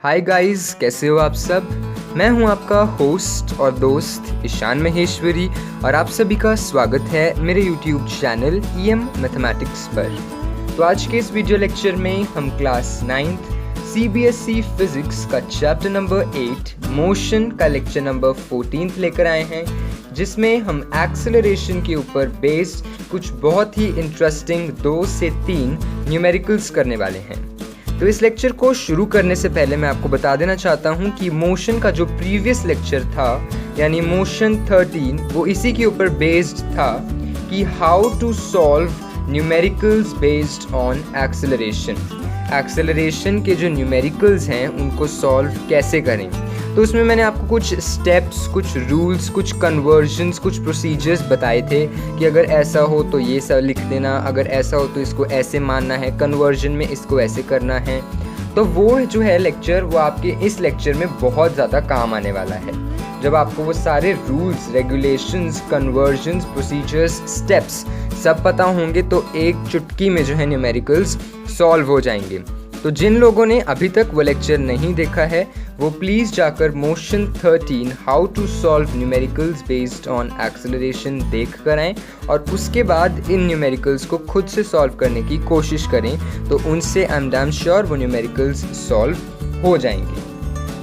Hi guys, कैसे हो आप सब। मैं हूं आपका होस्ट और दोस्त ईशान महेश्वरी और आप सभी का स्वागत है मेरे यूट्यूब चैनल EM मैथमेटिक्स पर। तो आज के इस वीडियो लेक्चर में हम क्लास 9th CBSE फिजिक्स का चैप्टर नंबर 8 मोशन का लेक्चर नंबर 14 लेकर आए हैं, जिसमें हम एक्सेलरेशन के ऊपर बेस्ड कुछ बहुत ही इंटरेस्टिंग 2 से 3 न्यूमेरिकल्स करने वाले हैं। तो इस लेक्चर को शुरू करने से पहले मैं आपको बता देना चाहता हूं कि मोशन का जो प्रीवियस लेक्चर था यानी मोशन 13 वो इसी के ऊपर बेस्ड था कि how to solve numericals based on acceleration के जो न्यूमेरिकल्स हैं उनको सॉल्व कैसे करें। तो उसमें मैंने आपको कुछ स्टेप्स, कुछ रूल्स, कुछ कन्वर्जन्स, कुछ प्रोसीजर्स बताए थे कि अगर ऐसा हो तो ये सब लिख देना, अगर ऐसा हो तो इसको ऐसे मानना है, कन्वर्जन में इसको ऐसे करना है। तो वो जो है लेक्चर वो आपके इस लेक्चर में बहुत ज़्यादा काम आने वाला है। जब आपको वो सारे rules, regulations, convergence, procedures, steps सब पता होंगे तो एक चुटकी में जो है न्यूमेरिकल्स सॉल्व हो जाएंगे। तो जिन लोगों ने अभी तक वो लेक्चर नहीं देखा है वो प्लीज़ जाकर motion 13 how to solve numericals based on acceleration देख कर आएँ और उसके बाद इन न्यूमेरिकल्स को खुद से सॉल्व करने की कोशिश करें। तो उनसे आई एम डैम श्योर वो न्यूमेरिकल्स सॉल्व हो जाएंगे।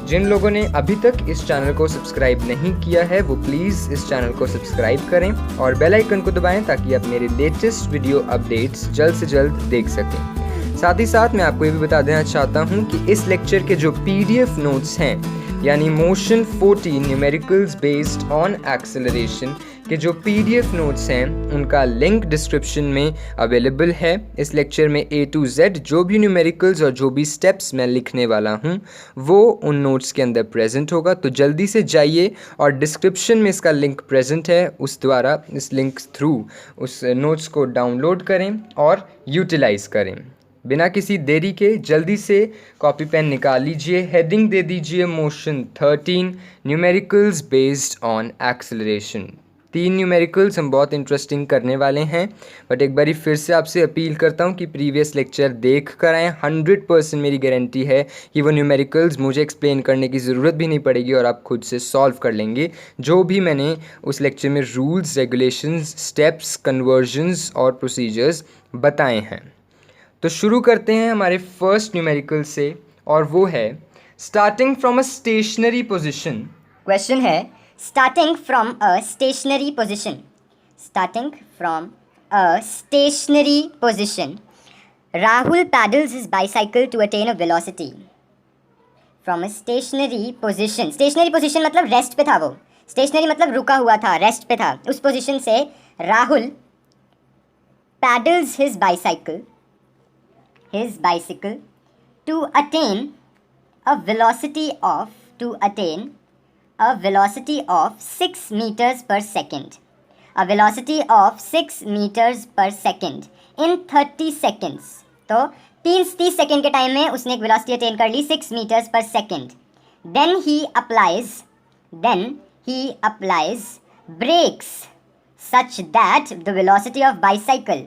जिन लोगों ने अभी तक इस चैनल को सब्सक्राइब नहीं किया है वो प्लीज़ इस चैनल को सब्सक्राइब करें और बेल आइकन को दबाएं ताकि आप मेरे लेटेस्ट वीडियो अपडेट्स जल्द से जल्द देख सकें। साथ ही साथ मैं आपको ये भी बता देना चाहता हूँ कि इस लेक्चर के जो PDF नोट्स हैं यानी motion 14 numericals based on acceleration के जो PDF नोट्स हैं उनका लिंक डिस्क्रिप्शन में अवेलेबल है। इस लेक्चर में A to Z जो भी न्यूमेरिकल्स और जो भी स्टेप्स मैं लिखने वाला हूँ वो उन नोट्स के अंदर प्रेजेंट होगा। तो जल्दी से जाइए और डिस्क्रिप्शन में इसका लिंक प्रेजेंट है, उस द्वारा इस लिंक थ्रू उस नोट्स को डाउनलोड करें और यूटिलाइज़ करें। बिना किसी देरी के जल्दी से कॉपी पेन निकाल लीजिए, हेडिंग दे दीजिए motion 13 numericals based on acceleration. 3 numericals हम बहुत इंटरेस्टिंग करने वाले हैं, बट एक बारी फिर से आपसे अपील करता हूं कि प्रीवियस लेक्चर देख कर आएँ। 100% मेरी गारंटी है कि वो न्यूमेरिकल्स मुझे एक्सप्लेन करने की ज़रूरत भी नहीं पड़ेगी और आप खुद से सॉल्व कर लेंगे जो भी मैंने उस लेक्चर में रूल्स, रेगुलेशंस, स्टेप्स, कन्वर्जन्स और प्रोसीजर्स बताए हैं। तो शुरू करते हैं हमारे फर्स्ट न्यूमेरिकल से और वो है starting from a stationary position. Question है starting from a stationary position. Starting from a stationary position, Rahul pedals his bicycle to attain a velocity. From a stationary position, stationary position मतलब rest पे था वो, stationery मतलब रुका हुआ था, rest पे था। उस पोजीशन से Rahul pedals his bicycle to attain a velocity of 6 meters per second. A velocity of 6 meters per second in 30 seconds. तो 30 सेकेंड के टाइम में उसने एक वेलोसिटी अटेन कर ली 6 meters per second. Then he applies brakes such that the velocity of bicycle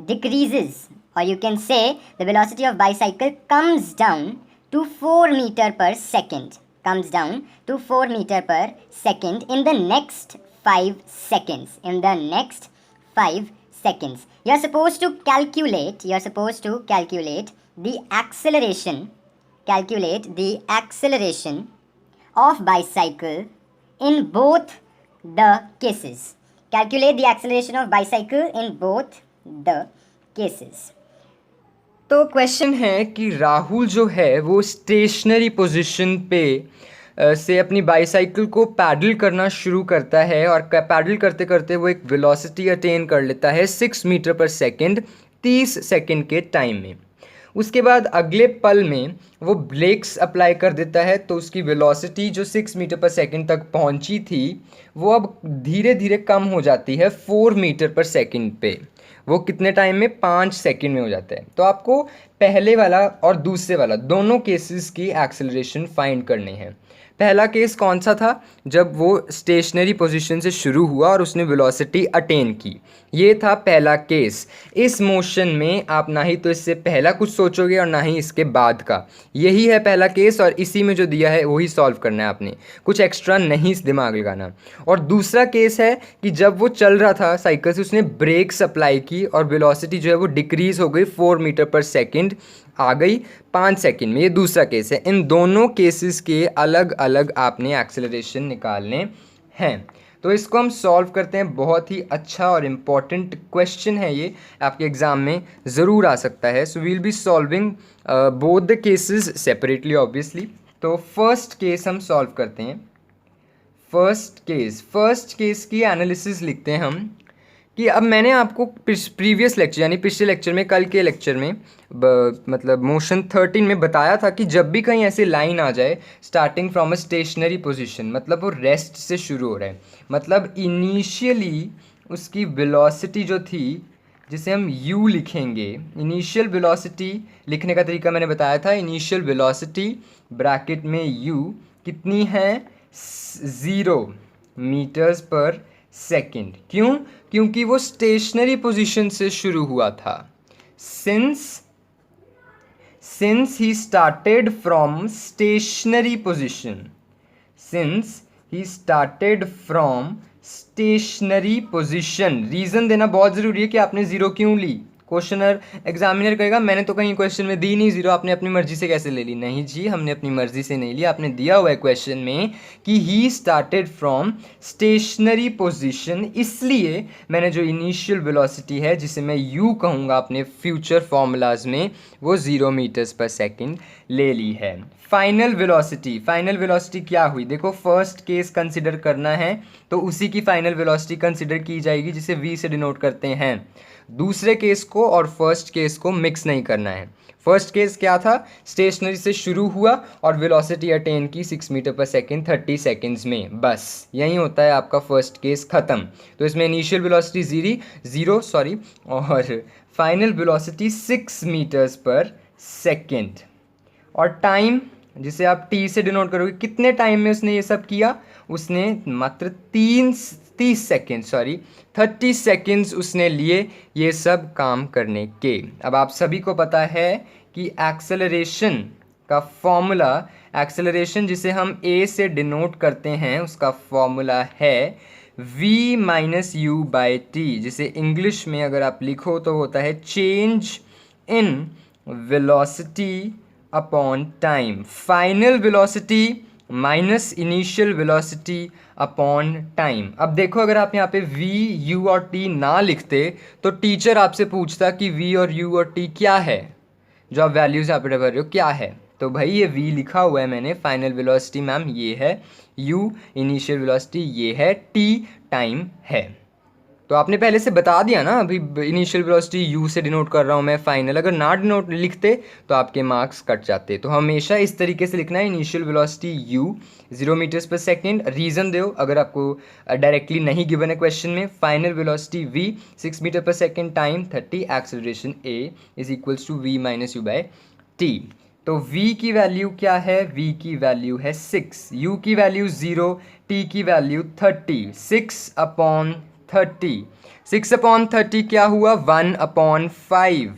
decreases, or you can say the velocity of bicycle comes down to 4 meter per second, in the next 5 seconds. You're supposed to calculate the acceleration of bicycle in both the cases. Calculate the acceleration of bicycle in both the cases. तो question है कि राहुल जो है वो stationery position पे से अपनी bicycle को पैडल करना शुरू करता है और पैडल करते करते वो एक वेलोसिटी अटेन कर लेता है 6 मीटर पर सेकेंड 30 सेकेंड के टाइम में। उसके बाद अगले पल में वो ब्रेक्स अप्लाई कर देता है तो उसकी वेलोसिटी जो 6 मीटर पर सेकंड तक पहुंची थी वो अब धीरे धीरे कम हो जाती है 4 मीटर पर सेकंड पे। वो कितने टाइम में? 5 सेकंड में हो जाता है। तो आपको पहले वाला और दूसरे वाला दोनों केसेस की एक्सेलरेशन फाइंड करनी है। पहला केस कौन सा था, जब वो स्टेशनरी पोजीशन से शुरू हुआ और उसने वेलोसिटी अटेन की, ये था पहला केस। इस मोशन में आप ना ही तो इससे पहला कुछ सोचोगे और ना ही इसके बाद का, यही है पहला केस और इसी में जो दिया है वही सॉल्व करना है आपने, कुछ एक्स्ट्रा नहीं इस दिमाग लगाना। और दूसरा केस है कि जब वो चल रहा था साइकिल से, उसने ब्रेक्स अप्लाई की और वेलोसिटी जो है वो डिक्रीज़ हो गई 4 मीटर पर सेकेंड, आ गई 5 सेकंड में। ये दूसरा केस है। इन दोनों केसेस के अलग अलग आपने एक्सेलरेशन निकालने हैं। तो इसको हम सॉल्व करते हैं। बहुत ही अच्छा और इम्पॉर्टेंट क्वेश्चन है ये, आपके एग्ज़ाम में ज़रूर आ सकता है। So we'll be solving both the cases separately obviously. तो फर्स्ट केस हम सॉल्व करते हैं। फर्स्ट केस की एनालिसिस लिखते हैं हम कि अब मैंने आपको प्रीवियस लेक्चर यानी पिछले लेक्चर में, कल के लेक्चर में मतलब मोशन 13 में बताया था कि जब भी कहीं ऐसी लाइन आ जाए starting from a stationary position, मतलब वो रेस्ट से शुरू हो रहा है, मतलब इनिशियली उसकी वेलोसिटी जो थी जिसे हम u लिखेंगे, इनिशियल वेलोसिटी लिखने का तरीका मैंने बताया था। इनिशियल वेलोसिटी ब्रैकेट में u कितनी है, 0 मीटर्स पर सेकेंड। क्यों? क्योंकि वो स्टेशनरी पोजीशन से शुरू हुआ था। Since he started from stationary position, reason देना बहुत ज़रूरी है कि आपने ज़ीरो क्यों ली। क्वेश्चनर एग्जामिनर कहेगा मैंने तो कहीं क्वेश्चन में दी नहीं ज़ीरो, आपने अपनी मर्जी से कैसे ले ली। नहीं जी, हमने अपनी मर्जी से नहीं ली, आपने दिया हुआ है क्वेश्चन में कि he started from stationary position, इसलिए मैंने जो इनिशियल वेलोसिटी है जिसे मैं u कहूँगा अपने फ्यूचर फॉर्मूलाज में, वो 0 मीटर्स पर सेकेंड ले ली है। फाइनल वेलोसिटी क्या हुई, देखो फर्स्ट केस कंसिडर करना है तो उसी की फाइनल वेलोसिटी कंसिडर की जाएगी जिसे v से डिनोट करते हैं। दूसरे केस को और फर्स्ट केस को मिक्स नहीं करना है। फर्स्ट केस क्या था, स्टेशनरी से शुरू हुआ और वेलोसिटी अटेन की 6 मीटर पर सेकेंड 30 सेकेंड्स में, बस यही होता है आपका फर्स्ट केस ख़त्म। तो इसमें इनिशियल वेलोसिटी ज़ीरो और फाइनल वेलोसिटी 6 मीटर्स पर सेकेंड। और टाइम जिसे आप t से डिनोट करोगे, कितने टाइम में उसने ये सब किया, उसने मात्र 30 सेकेंड्स उसने लिए ये सब काम करने के। अब आप सभी को पता है कि एक्सेलरेशन का फॉर्मूला, एक्सेलरेशन जिसे हम a से डिनोट करते हैं उसका फॉर्मूला है v minus u by T, जिसे इंग्लिश में अगर आप लिखो तो होता है change in velocity upon time. Final velocity minus initial velocity upon time. अब देखो अगर आप यहाँ पे v, u और t ना लिखते तो टीचर आपसे पूछता कि v और u और t क्या है, जो आप वैल्यूज यहाँ पे भर रहे हो क्या है। तो भाई ये v लिखा हुआ है मैंने, फाइनल वेलोसिटी मैम ये है, u इनिशियल वेलोसिटी ये है, t टाइम है। तो आपने पहले से बता दिया ना, अभी इनिशियल वेलोसिटी u से डिनोट कर रहा हूँ मैं, फाइनल अगर ना डिनोट लिखते तो आपके मार्क्स कट जाते। तो हमेशा इस तरीके से लिखना है, इनिशियल वेलोसिटी u 0 मीटर्स पर सेकेंड, रीज़न दो अगर आपको डायरेक्टली नहीं गिवन है क्वेश्चन में, फाइनल वेलोसिटी v 6 मीटर पर second, time 30, acceleration a is equals to v minus u by t. तो v की वैल्यू क्या है, v की वैल्यू है 6, u की वैल्यू 0, t की वैल्यू 30, 6 अपॉन 30 क्या हुआ, 1/5,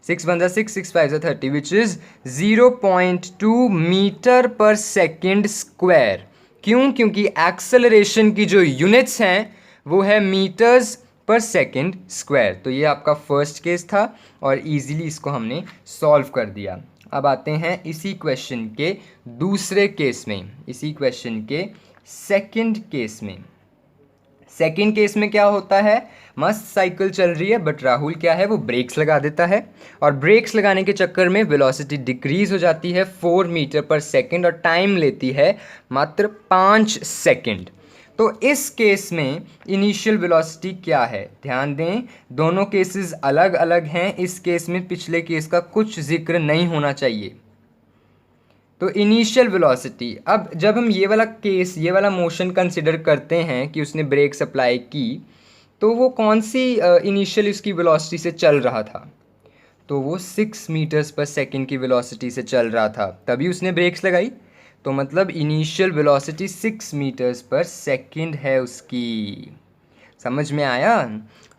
6 बन 6 5 30 विच इज़ 0.2 मीटर पर सेकेंड स्क्वायर। क्यों? क्योंकि एक्सेलरेशन की जो यूनिट्स हैं वो है मीटर्स पर सेकेंड स्क्वायर। तो ये आपका फर्स्ट केस था और इजीली इसको हमने सॉल्व कर दिया। अब आते हैं इसी क्वेश्चन के दूसरे केस में, इसी क्वेश्चन के सेकंड केस में। सेकंड केस में क्या होता है, मस्त साइकिल चल रही है बट राहुल क्या है, वो ब्रेक्स लगा देता है और ब्रेक्स लगाने के चक्कर में वेलोसिटी डिक्रीज हो जाती है 4 मीटर पर सेकेंड और टाइम लेती है मात्र 5 सेकेंड। तो इस केस में इनिशियल वेलोसिटी क्या है, ध्यान दें दोनों केसेस अलग अलग हैं। इस केस में पिछले केस का कुछ जिक्र नहीं होना चाहिए। तो इनिशियल वेलोसिटी, अब जब हम ये वाला केस, ये वाला मोशन कंसिडर करते हैं कि उसने ब्रेक्स अप्लाई की, तो वो कौन सी इनिशियल उसकी वेलोसिटी से चल रहा था, तो वो 6 मीटर्स पर सेकेंड की वेलोसिटी से चल रहा था, तभी उसने ब्रेक्स लगाई। तो मतलब इनिशियल वेलोसिटी 6 मीटर्स पर सेकंड है उसकी। समझ में आया?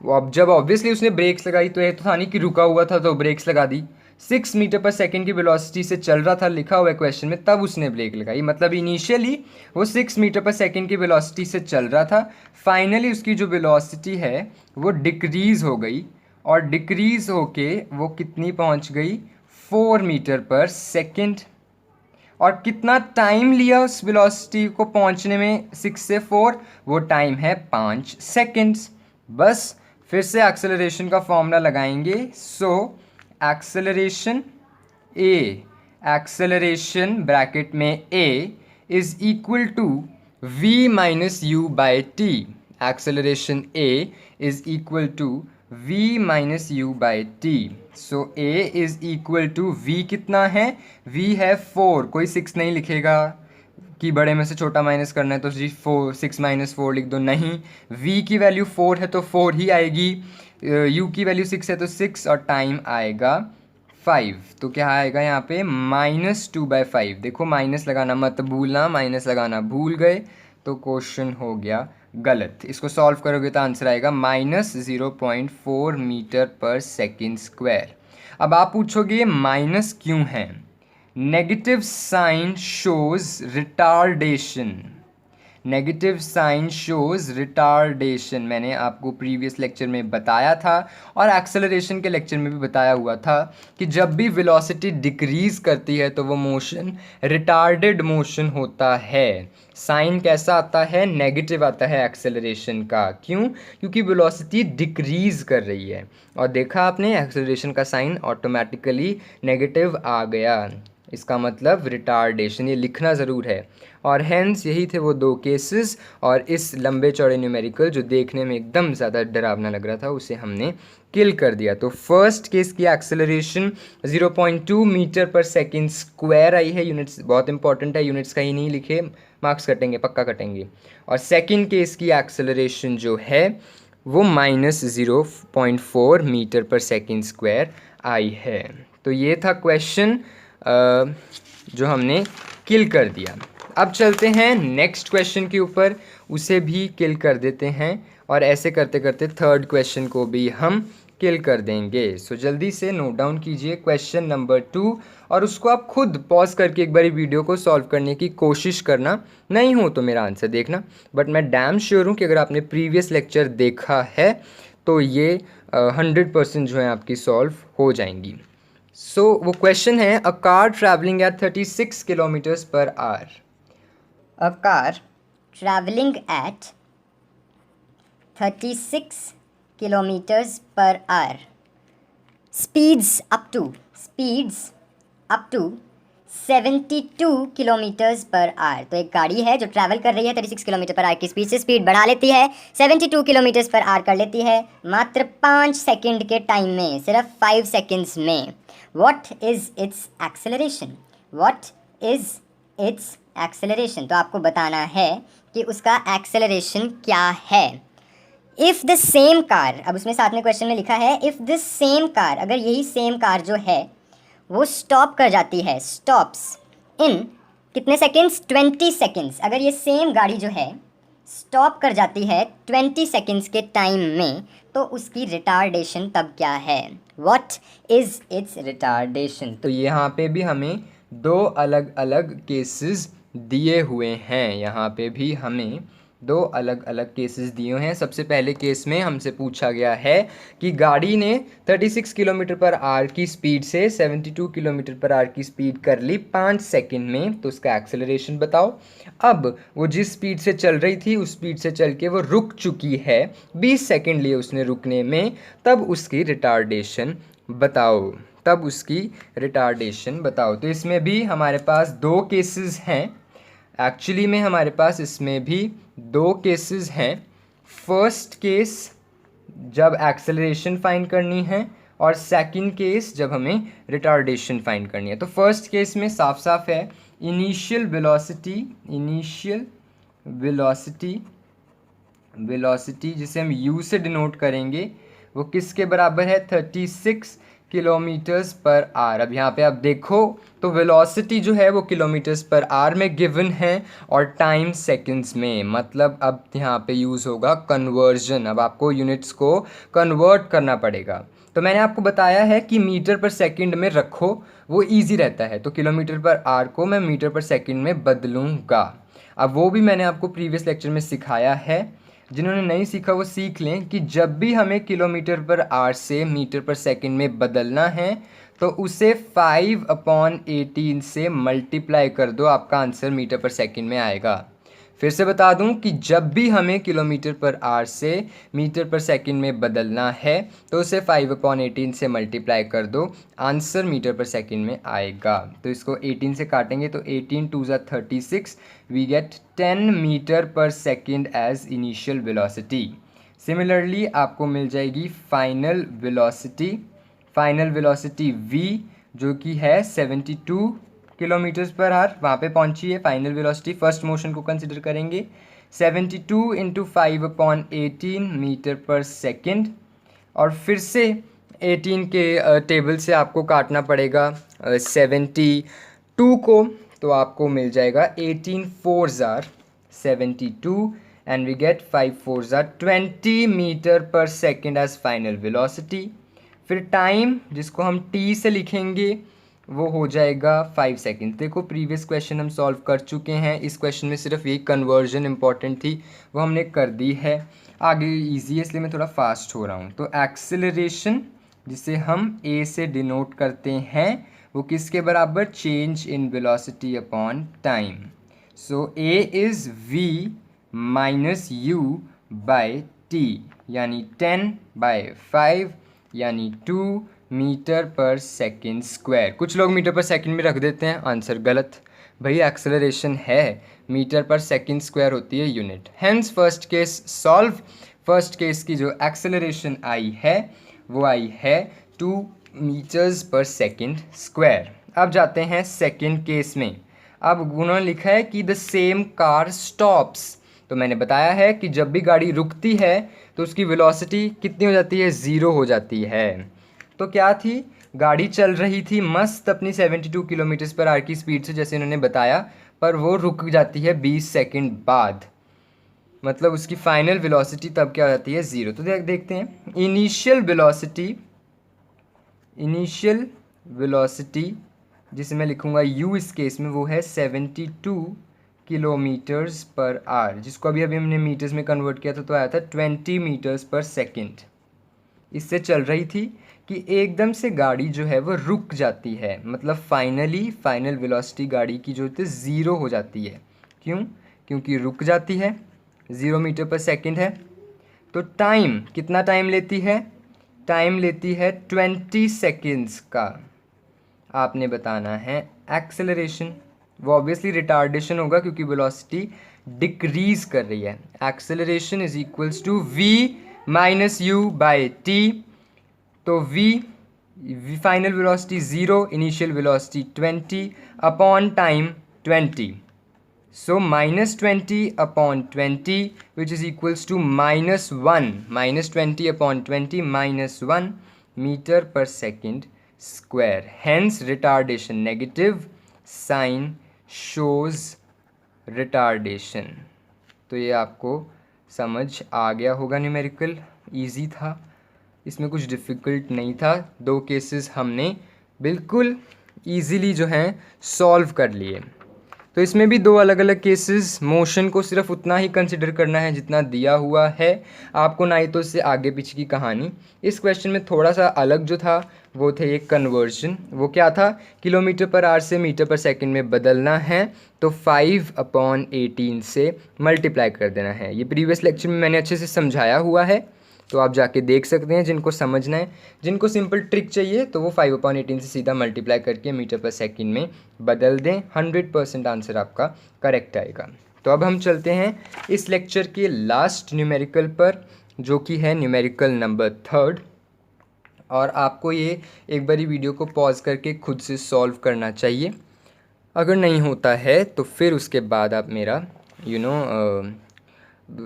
वो अब जब ऑब्वियसली उसने ब्रेक्स लगाई तो ये तो था नहीं कि रुका हुआ था तो ब्रेक्स लगा दी। 6 मीटर पर सेकंड की वेलोसिटी से चल रहा था, लिखा हुआ है क्वेश्चन में, तब उसने ब्रेक लगाई। मतलब इनिशियली वो 6 मीटर पर सेकंड की वेलोसिटी से चल रहा था, फाइनली उसकी जो वेलोसिटी है वो डिक्रीज़ हो गई, और डिक्रीज़ होके वो कितनी पहुंच गई, 4 मीटर पर सेकंड। और कितना टाइम लिया उस वेलोसिटी को पहुंचने में 6 से 4, वो टाइम है 5 सेकंड्स। बस फिर से एक्सेलरेशन का फॉर्मूला लगाएंगे। So acceleration a, acceleration bracket में a is equal to v minus u by t. Acceleration a is equal to v minus u by t. So a is equal to v, कितना है, v है 4, कोई 6 नहीं लिखेगा कि बड़े में से छोटा माइनस करना है तो जी 6 माइनस 4 लिख दो, नहीं, v की वैल्यू 4 है तो 4 ही आएगी, u की वैल्यू 6 है तो 6, और टाइम आएगा 5। तो क्या आएगा यहाँ पे, -2/5। देखो माइनस लगाना मत भूलना, माइनस लगाना भूल गए तो क्वेश्चन हो गया गलत। इसको सॉल्व करोगे तो आंसर आएगा -0.4 मीटर पर सेकेंड स्क्वायर। अब आप पूछोगे माइनस क्यों है? Negative sign shows retardation, negative sign shows retardation, मैंने आपको प्रीवियस लेक्चर में बताया था और एक्सेलरेशन के लेक्चर में भी बताया हुआ था कि जब भी वेलोसिटी डिक्रीज करती है तो वो मोशन रिटार्डेड मोशन होता है। साइन कैसा आता है, नेगेटिव आता है एक्सेलरेशन का। क्यों? क्योंकि वेलोसिटी डिक्रीज कर रही है, और देखा आपने एक्सेलरेशन का साइन ऑटोमेटिकली नेगेटिव आ गया, इसका मतलब रिटार्डेशन, ये लिखना ज़रूर है। और हैंस यही थे वो दो केसेस, और इस लंबे चौड़े न्यूमेरिकल जो देखने में एकदम ज़्यादा डरावना लग रहा था उसे हमने किल कर दिया। तो फर्स्ट केस की एक्सेलरेशन 0.2 मीटर पर सेकेंड स्क्वायर आई है। यूनिट्स बहुत इंपॉर्टेंट है, यूनिट्स कहीं नहीं लिखे, मार्क्स कटेंगे, पक्का कटेंगे। और सेकेंड केस की एक्सेलरेशन जो है वो -0.4 मीटर पर सेकेंड स्क्वायर आई है। तो ये था क्वेश्चन जो हमने किल कर दिया। अब चलते हैं नेक्स्ट क्वेश्चन के ऊपर, उसे भी किल कर देते हैं, और ऐसे करते करते थर्ड क्वेश्चन को भी हम किल कर देंगे। सो जल्दी से नोट डाउन कीजिए क्वेश्चन नंबर 2, और उसको आप खुद पॉज करके एक बार वीडियो को सॉल्व करने की कोशिश करना, नहीं हो तो मेरा आंसर देखना। बट मैं डैम श्योर हूँ कि अगर आपने प्रीवियस लेक्चर देखा है तो ये 100% जो है आपकी सॉल्व हो जाएंगी। सो वो क्वेश्चन है, a car travelling eight 36 kilometres per hour. A car traveling at 36 kilometers per hour speeds up to 72 kilometres per hour. तो एक गाड़ी है जो ट्रैवल कर रही है 36 किलोमीटर पर आवर की स्पीड से, स्पीड बढ़ा लेती है, 72 किलोमीटर्स पर आवर कर लेती है मात्र 5 सेकंड के टाइम में, सिर्फ 5 सेकंड्स में। What is it's acceleration? What is it's acceleration? तो आपको बताना है कि उसका एक्सेलरेशन क्या है। इफ़ द सेम कार, अब उसमें साथ में क्वेश्चन में लिखा है इफ़ द सेम कार, अगर यही सेम कार जो है वो स्टॉप कर जाती है, स्टॉप्स इन कितने सेकेंड्स, 20 सेकेंड्स। अगर ये सेम गाड़ी जो है स्टॉप कर जाती है 20 सेकेंड्स के टाइम में, तो उसकी रिटार्डेशन तब क्या है? What is it's retardation? तो यहाँ पे भी हमें दो अलग अलग केसेस दिए हुए हैं, यहाँ पे भी हमें दो अलग अलग केसेस दिए हैं। सबसे पहले केस में हमसे पूछा गया है कि गाड़ी ने 36 किलोमीटर पर आवर की स्पीड से 72 किलोमीटर पर आवर की स्पीड कर ली 5 सेकंड में, तो उसका एक्सेलरेशन बताओ। अब वो जिस स्पीड से चल रही थी उस स्पीड से चल के वो रुक चुकी है, 20 सेकंड लिए उसने रुकने में, तब उसकी रिटार्डेशन बताओ, तब उसकी रिटार्डेशन बताओ। तो इसमें भी हमारे पास दो केसेस हैं, एक्चुअली में हमारे पास इसमें भी दो केसेस हैं। फर्स्ट केस जब एक्सेलरेशन फाइंड करनी है, और सेकंड केस जब हमें रिटार्डेशन फाइंड करनी है। तो फर्स्ट केस में साफ साफ है, इनिशियल वेलोसिटी जिसे हम u से डिनोट करेंगे, वो किसके बराबर है, 36 किलोमीटर्स पर आवर। अब यहाँ पे आप देखो तो वेलोसिटी जो है वो किलोमीटर्स पर आवर में गिवन है और टाइम सेकंड्स में, मतलब अब यहाँ पे यूज़ होगा कन्वर्जन। अब आपको यूनिट्स को कन्वर्ट करना पड़ेगा। तो मैंने आपको बताया है कि मीटर पर सेकंड में रखो, वो इजी रहता है। तो किलोमीटर पर आवर को मैं मीटर पर सेकंड में बदलूँगा। अब वो भी मैंने आपको प्रीवियस लेक्चर में सिखाया है। जिन्होंने नहीं सीखा वो सीख लें कि जब भी हमें किलोमीटर पर आवर से मीटर पर सेकंड में बदलना है तो उसे 5/18 से मल्टीप्लाई कर दो, आपका आंसर मीटर पर सेकंड में आएगा। फिर से बता दूं कि जब भी हमें किलोमीटर पर आवर से मीटर पर सेकंड में बदलना है तो उसे 5/18 से मल्टीप्लाई कर दो, आंसर मीटर पर सेकंड में आएगा। तो इसको 18 से काटेंगे तो 18 2 ज़ा 36, वी गेट 10 मीटर पर second as initial velocity. Similarly आपको मिल जाएगी फाइनल वेलोसिटी v, जो कि है 72 किलोमीटर्स पर आवर, वहाँ पे पहुँची है फाइनल वेलोसिटी। फर्स्ट मोशन को कंसिडर करेंगे, 72 इंटू 5/18 मीटर पर सेकंड, और फिर से 18 के टेबल से आपको काटना पड़ेगा 72 को, तो आपको मिल जाएगा 18 4s are 72 and we get 5 4s are 20 meter पर सेकंड एज फाइनल वेलोसिटी। फिर टाइम जिसको हम t से लिखेंगे वो हो जाएगा 5 सेकेंड। देखो प्रीवियस क्वेश्चन हम सॉल्व कर चुके हैं, इस क्वेश्चन में सिर्फ ये कन्वर्जन इंपॉर्टेंट थी, वो हमने कर दी है। आगे इजी है इसलिए मैं थोड़ा फास्ट हो रहा हूँ। तो एक्सेलरेशन जिसे हम a से डिनोट करते हैं वो किसके बराबर, change in velocity upon time. So a is v minus u by t, यानी 10/5 यानी 2 मीटर पर सेकंड स्क्वायर। कुछ लोग मीटर पर सेकंड में रख देते हैं, आंसर गलत। भाई एक्सेलरेशन है मीटर पर सेकंड स्क्वायर होती है unit. Hence first case solve. First case की जो एक्सेलरेशन आई है वो आई है 2 मीटर्स पर सेकंड स्क्वायर। अब जाते हैं सेकंड केस में। अब उन्होंने लिखा है कि द सेम कार स्टॉप्स। तो मैंने बताया है कि जब भी गाड़ी रुकती है तो उसकी वेलोसिटी कितनी हो जाती है, 0 हो जाती है। तो क्या थी, गाड़ी चल रही थी मस्त अपनी 72 किलोमीटर पर आवर की स्पीड से जैसे इन्होंने बताया, पर वो रुक जाती है 20 सेकंड बाद, मतलब उसकी फाइनल वेलोसिटी तब क्या हो जाती है, 0। तो देखते हैं इनिशियल वेलोसिटी जिसे मैं लिखूंगा u इस केस में, वो है 72 किलोमीटर्स पर आवर, जिसको अभी हमने मीटर्स में कन्वर्ट किया था तो आया था 20 मीटर्स पर सेकेंड। इससे चल रही थी कि एकदम से गाड़ी जो है वो रुक जाती है, मतलब फाइनल वेलोसिटी गाड़ी की जो होती है 0 हो जाती है। क्यों, क्योंकि रुक जाती है, 0 मीटर पर सेकंड है। तो टाइम कितना टाइम लेती है, टाइम लेती है 20 सेकेंड्स का। आपने बताना है एक्सेलरेशन, वो ऑब्वियसली रिटार्डेशन होगा क्योंकि वेलोसिटी डिक्रीज कर रही है। Acceleration is equals to v minus u by t। तो v final velocity 0, initial velocity 20 upon time 20। So -20 upon 20 which is equals to -1, -20 upon 20 -1 metre पर second square. Hence retardation negative sign shows retardation. तो ये आपको समझ आ गया होगा। Numerical easy था, इसमें कुछ डिफ़िकल्ट नहीं था। 2 केसेस हमने बिल्कुल इजीली जो हैं सॉल्व कर लिए। तो इसमें भी 2 अलग अलग केसेस, मोशन को सिर्फ उतना ही कंसिडर करना है जितना दिया हुआ है आपको, ना ही तो इससे आगे पीछे की कहानी। इस क्वेश्चन में थोड़ा सा अलग जो था वो थे एक कन्वर्जन। वो क्या था, किलोमीटर पर आवर से मीटर पर सेकंड में बदलना है तो 5/18 से मल्टीप्लाई कर देना है। ये प्रीवियस लेक्चर में मैंने अच्छे से समझाया हुआ है, तो आप जाके देख सकते हैं जिनको समझना है। जिनको सिंपल ट्रिक चाहिए तो वो 5/18 से सीधा मल्टीप्लाई करके मीटर पर सेकंड में बदल दें, 100% आंसर आपका करेक्ट आएगा। तो अब हम चलते हैं इस लेक्चर के लास्ट न्यूमेरिकल पर, जो कि है न्यूमेरिकल नंबर 3। और आपको ये एक बारी वीडियो को पॉज करके खुद से सॉल्व करना चाहिए। अगर नहीं होता है तो फिर उसके बाद आप मेरा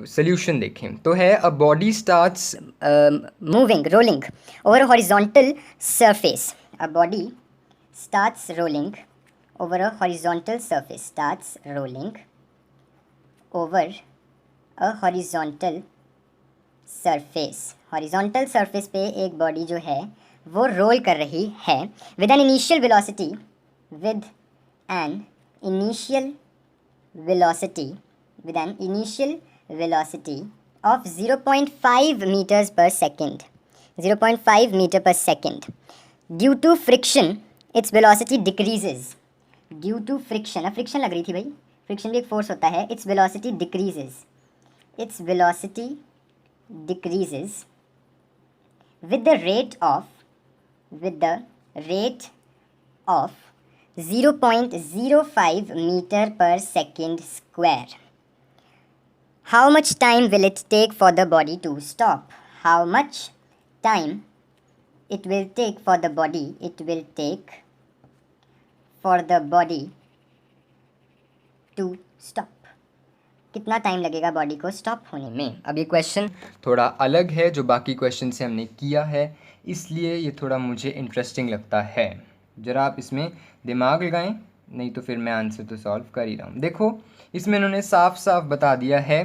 सोल्यूशन देखें तो है a body starts moving, rolling over a horizontal surface. A body starts rolling over a horizontal surface. Starts rolling over a horizontal surface. Horizontal surface पे एक बॉडी जो है वो रोल कर रही है with an initial velocity of 0.5 meters per second. 0.5 meter per second. Due to friction, its velocity decreases. Due to friction, अब friction लग रही थी भाई, फ्रिक्शन भी एक फोर्स होता है. Its velocity decreases. Its velocity decreases with the rate of 0.05 meter per second square. How much time will it take for the body to stop? How much time it will take for the body? It will take for the body to stop. कितना time लगेगा body को stop होने में? अब ये question थोड़ा अलग है जो बाकी क्वेश्चन से हमने किया है, इसलिए ये थोड़ा मुझे इंटरेस्टिंग लगता है. ज़रा आप इसमें दिमाग लगाएं, नहीं तो फिर मैं आंसर तो सॉल्व कर ही रहा हूँ. देखो इसमें इन्होंने साफ साफ बता दिया है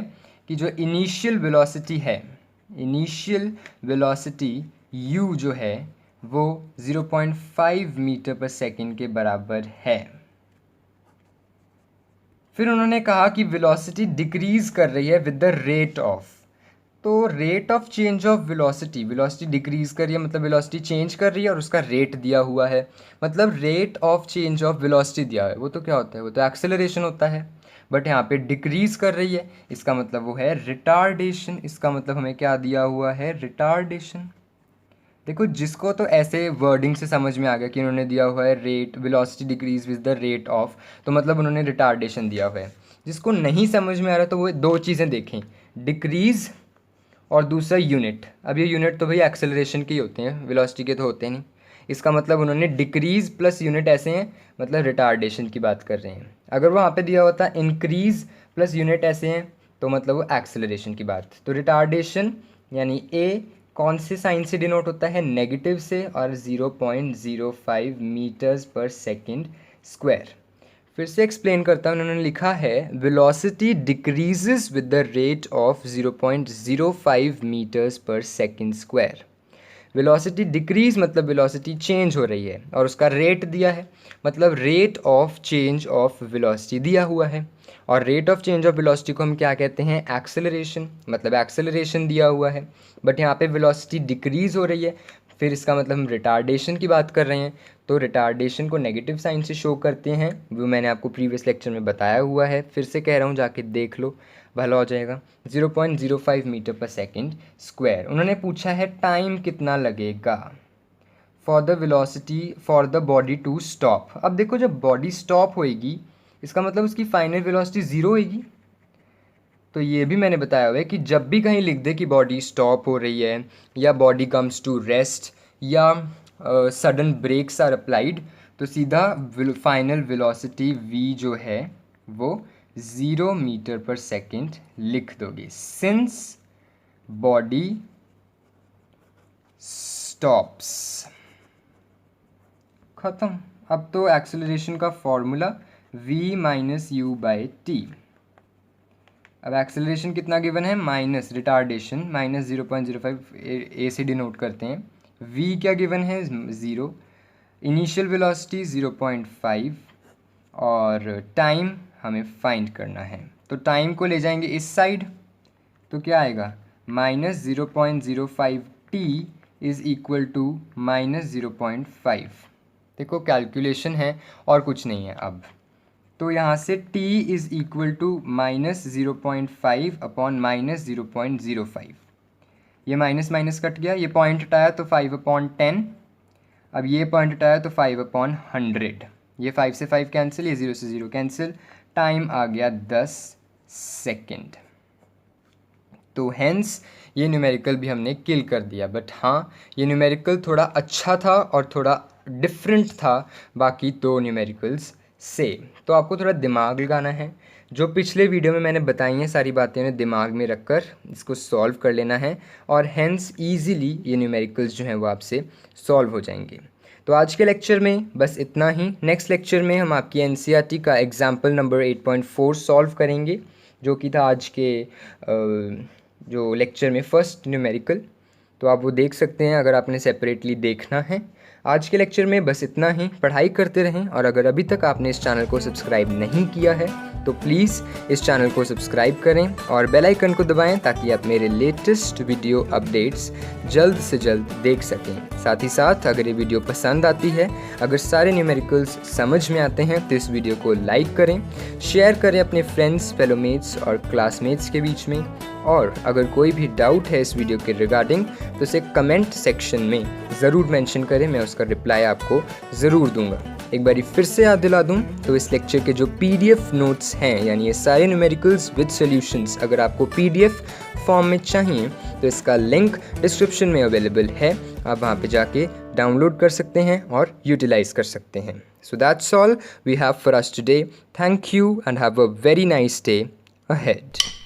कि जो इनिशियल वेलोसिटी है, इनिशियल वेलोसिटी u जो है वो 0.5 मीटर पर सेकंड के बराबर है. फिर उन्होंने कहा कि वेलोसिटी डिक्रीज कर रही है विद द रेट ऑफ. तो rate of change of velocity, velocity decrease कर रही है मतलब वेलोसिटी चेंज कर रही है और उसका रेट दिया हुआ है, मतलब rate of change of velocity दिया है. वो तो क्या होता है, वो तो एक्सेलरेशन होता है. बट यहाँ पे डिक्रीज कर रही है, इसका मतलब वो है रिटार्डेशन. इसका मतलब हमें क्या दिया हुआ है, रिटार्डेशन. देखो जिसको तो ऐसे वर्डिंग से समझ में आ गया कि उन्होंने दिया हुआ है rate, velocity decrease with the rate of, तो मतलब उन्होंने रिटार्डेशन दिया हुआ है. जिसको नहीं समझ में आ रहा तो वो दो चीज़ें देखें, डिक्रीज और दूसरा यूनिट. अब ये यूनिट तो भाई एक्सेलरेशन के ही होते हैं, वेलोसिटी के तो होते नहीं. इसका मतलब उन्होंने डिक्रीज प्लस यूनिट ऐसे हैं, मतलब रिटार्डेशन की बात कर रहे हैं. अगर वहाँ पे दिया होता इंक्रीज प्लस यूनिट ऐसे हैं तो मतलब वो एक्सेलरेशन की बात. तो रिटार्डेशन यानी ए कौन से साइन से डिनोट होता है, नेगेटिव से, और 0.05 मीटर्स पर सेकेंड स्क्वायर. फिर से एक्सप्लेन करता हूँ. उन्होंने लिखा है velocity decreases with the rate of 0.05 meters पर सेकेंड स्क्वायर. वेलोसिटी डिक्रीज मतलब वेलोसिटी चेंज हो रही है और उसका रेट दिया है, मतलब rate of change of velocity दिया हुआ है. और rate of change of velocity को हम क्या कहते हैं, एक्सेलरेशन, मतलब एक्सेलरेशन दिया हुआ है. बट यहाँ पे वेलोसिटी डिक्रीज़ हो रही है, फिर इसका मतलब हम रिटार्डेशन की बात कर रहे हैं. तो रिटार्डेशन को नेगेटिव साइन से शो करते हैं, वो मैंने आपको प्रीवियस लेक्चर में बताया हुआ है. फिर से कह रहा हूँ, जाके देख लो, भला हो जाएगा. 0.05 मीटर पर सेकेंड स्क्वायर. उन्होंने पूछा है टाइम कितना लगेगा for the velocity for the body to stop. अब देखो जब बॉडी स्टॉप होएगी इसका मतलब उसकी फाइनल वेलोसिटी ज़ीरो होएगी. तो ये भी मैंने बताया हुआ है कि जब भी कहीं लिख दे कि बॉडी स्टॉप हो रही है या बॉडी कम्स टू रेस्ट या सडन ब्रेक्स आर अप्लाइड, तो सीधा फाइनल वेलोसिटी v जो है वो 0 मीटर पर सेकेंड लिख दोगे, सिंस बॉडी स्टॉप्स. ख़त्म. अब तो एक्सेलरेशन का formula v minus u by T. अब एक्सेलरेशन कितना गिवन है, माइनस रिटार्डेशन माइनस 0.05 ए से डिनोट करते हैं. v क्या गिवन है, 0. इनिशियल वेलोसिटी 0.5 और टाइम हमें फाइंड करना है. तो टाइम को ले जाएंगे इस साइड, तो क्या आएगा, minus 0.05 t is equal to minus 0.5. देखो कैलकुलेशन है और कुछ नहीं है. अब तो यहाँ से t is equal to minus 0.5 upon minus 0.05. ये माइनस माइनस कट गया, ये पॉइंट हटाया तो 5/10. अब ये पॉइंट हटाया तो 5/100. ये 5 से 5 कैंसिल, ये 0 से 0 कैंसिल. टाइम आ गया 10 सेकेंड. तो हेंस ये न्यूमेरिकल भी हमने किल कर दिया. बट हाँ, ये न्यूमेरिकल थोड़ा अच्छा था और थोड़ा डिफरेंट था बाकी दो न्यूमेरिकल्स से. तो आपको थोड़ा दिमाग लगाना है. जो पिछले वीडियो में मैंने बताई हैं सारी बातें उन्हें दिमाग में रखकर इसको सॉल्व कर लेना है और हेंस ईज़िली ये न्यूमेरिकल्स जो हैं वो आपसे सॉल्व हो जाएंगे। तो आज के लेक्चर में बस इतना ही। नेक्स्ट लेक्चर में हम आपकी एनसीईआरटी का एग्जाम्पल नंबर 8.4 सॉल्व करेंगे, जो कि था आज के जो लेक्चर में फर्स्ट न्यूमेरिकल। तो आप वो देख सकते हैं अगर आपने सेपरेटली देखना है। आज के लेक्चर में बस इतना ही। पढ़ाई करते रहें और अगर अभी तक आपने इस चैनल को सब्सक्राइब नहीं किया है तो प्लीज़ इस चैनल को सब्सक्राइब करें और बेल आइकन को दबाएं ताकि आप मेरे लेटेस्ट वीडियो अपडेट्स जल्द से जल्द देख सकें। साथ ही साथ अगर ये वीडियो पसंद आती है, अगर सारे न्यूमेरिकल्स समझ में आते हैं तो इस वीडियो को लाइक करें, शेयर करें अपने फ्रेंड्स, फेलोमेट्स और क्लासमेट्स के बीच में। और अगर कोई भी डाउट है इस वीडियो के रिगार्डिंग तो इसे कमेंट सेक्शन में ज़रूर मेंशन करें, मैं उसका रिप्लाई आपको ज़रूर दूंगा। एक बारी फिर से याद दिला दूं तो इस लेक्चर के जो PDF नोट्स हैं, यानी ये सारे न्यूमेरिकल्स विद सॉल्यूशंस, अगर आपको PDF फॉर्म में चाहिए तो इसका लिंक डिस्क्रिप्शन में अवेलेबल है। आप वहाँ पे जाके डाउनलोड कर सकते हैं और यूटिलाइज़ कर सकते हैं। So that's all we have for us today. Thank you and have a very nice day ahead.